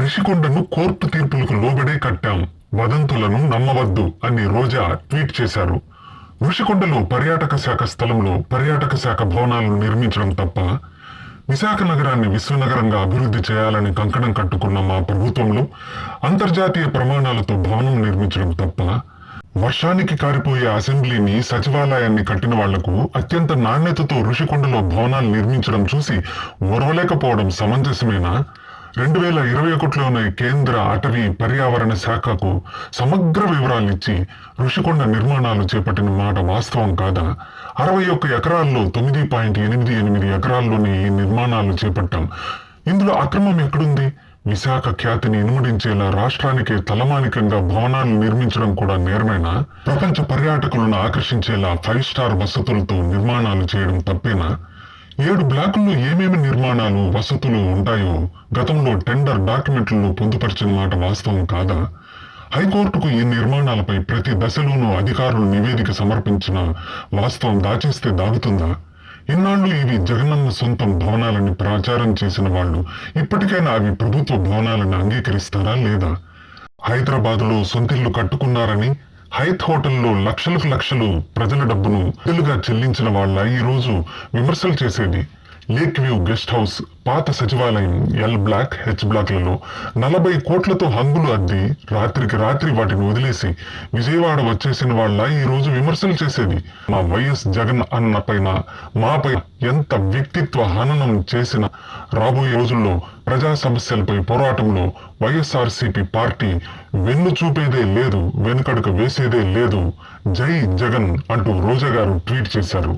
రిషికొండను court తీర్పులకు లోబడే కట్టాం, వదంతులను నమ్మవద్దు అని రోజా ట్వీట్ చేశారు. ఋషికొండలో పర్యాటక శాఖ స్థలంలో పర్యాటక శాఖ భవనాలను నిర్మించడం తప్ప, విశాఖ నగరాన్ని విశ్వనగరంగా అభివృద్ధి చేయాలని కంకణం కట్టుకున్న మా ప్రభుత్వంలో అంతర్జాతీయ ప్రమాణాలతో భవనం నిర్మించడం తప్ప, వర్షానికి కారిపోయే అసెంబ్లీని సచివాలయాన్ని కట్టిన వాళ్లకు అత్యంత నాణ్యతతో ఋషికొండలో భవనాలు నిర్మించడం చూసి ఓర్వలేకపోవడం సమంజసమేనా? 2021లోనే కేంద్ర అటవీ పర్యావరణ శాఖకు సమగ్ర వివరాలిచ్చి ఋషికొండ నిర్మాణాలు చేపట్టిన మాట వాస్తవం కాదా? 61 ఎకరాల్లో 9.88 ఎకరాల్లోనే ఈ నిర్మాణాలు చేపట్టాం. ఇందులో అక్రమం ఎక్కడుంది? విశాఖ ఖ్యాతిని ఇనుమడించేలా రాష్ట్రానికే తలమానికంగా భవనాలు నిర్మించడం కూడా నేరమేనా? ప్రపంచ పర్యాటకులను ఆకర్షించేలా 5 స్టార్ వసతులతో నిర్మాణాలు చేయడం తప్పేనా? 7 బ్లాకుల్లో ఏమేమి నిర్మాణాలు వసతులు ఉంటాయో గతంలో టెండర్ డాక్యుమెంట్లలో పొందుపరిచిన మాట వాస్తవం కాదా? హైకోర్టుకు ఈ నిర్మాణాలపై ప్రతి దశలోనూ అధికారులు నివేదిక సమర్పించిన వాస్తవం దాచేస్తే దాగుతుందా? ఇన్నాళ్లు ఇవి జగనన్న సొంతం భవనాలని ప్రచారం చేసిన వాళ్ళు ఇప్పటికైనా అవి ప్రభుత్వ భవనాలను అంగీకరిస్తారా లేదా? హైదరాబాద్లో సొంతిల్లు కట్టుకున్నారని హైత్ హోటల్లో లక్షలకు లక్షలు ప్రజల డబ్బును తెలుగా చెల్లించిన వాళ్ళ ఈ రోజు విమర్శలు చేసేది. లేక్ వ్యూ గెస్ట్ హౌస్, పాత సచివాలయం ఎల్ బ్లాక్, హెచ్ బ్లాక్లలో 40 కోట్లతో హంగులు అద్ది రాత్రికి రాత్రి వాటిని వదిలేసి విజయవాడ వచ్చేసిన వాళ్ళ ఈ రోజు విమర్శలు చేసేది. మా వైఎస్ జగన్ అన్న పైన మాపై ఎంత వ్యక్తిత్వ హననం చేసిన రాబోయే రోజుల్లో ప్రజా సమస్యలపై పోరాటంలో వైఎస్ఆర్సీపీ పార్టీ వెన్ను చూపేదే లేదు, వెనుకడుక వేసేదే లేదు. జై జగన్ అంటూ రోజా గారు ట్వీట్ చేశారు.